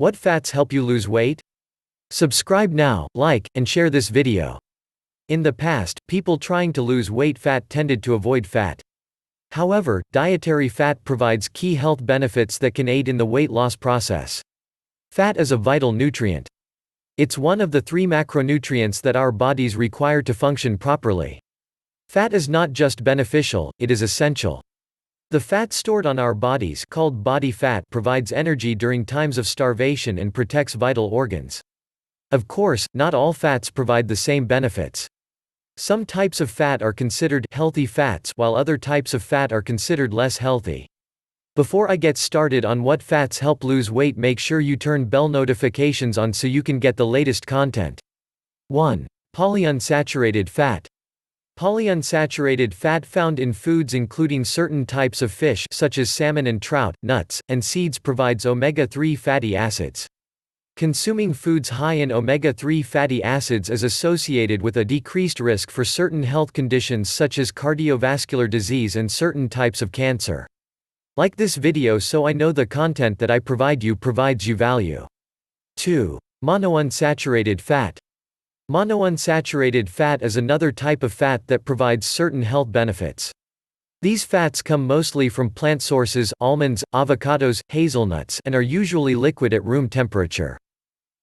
What fats help you lose weight? Subscribe now, like, and share this video. In the past, people trying to lose weight fat tended to avoid fat. However, dietary fat provides key health benefits that can aid in the weight loss process. Fat is a vital nutrient. It's one of the 3 macronutrients that our bodies require to function properly. Fat is not just beneficial, it is essential. The fat stored on our bodies, called body fat, provides energy during times of starvation and protects vital organs. Of course, not all fats provide the same benefits. Some types of fat are considered healthy fats, while other types of fat are considered less healthy. Before I get started on what fats help lose weight, make sure you turn bell notifications on so you can get the latest content. 1. Polyunsaturated fat. Polyunsaturated fat found in foods including certain types of fish such as salmon and trout, nuts, and seeds provides omega-3 fatty acids. Consuming foods high in omega-3 fatty acids is associated with a decreased risk for certain health conditions such as cardiovascular disease and certain types of cancer. Like this video so I know the content that I provide you provides you value. 2. Monounsaturated fat. Monounsaturated fat is another type of fat that provides certain health benefits. These fats come mostly from plant sources, almonds, avocados, hazelnuts, and are usually liquid at room temperature.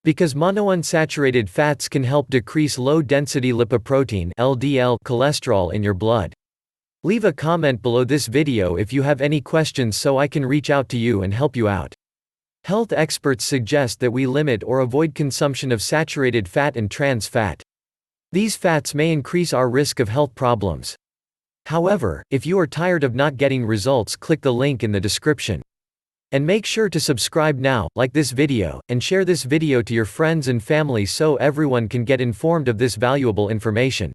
Because monounsaturated fats can help decrease low-density lipoprotein (LDL) cholesterol in your blood. Leave a comment below this video if you have any questions so I can reach out to you and help you out. Health experts suggest that we limit or avoid consumption of saturated fat and trans fat. These fats may increase our risk of health problems. However, if you are tired of not getting results, click the link in the description. And make sure to subscribe now, like this video, and share this video to your friends and family so everyone can get informed of this valuable information.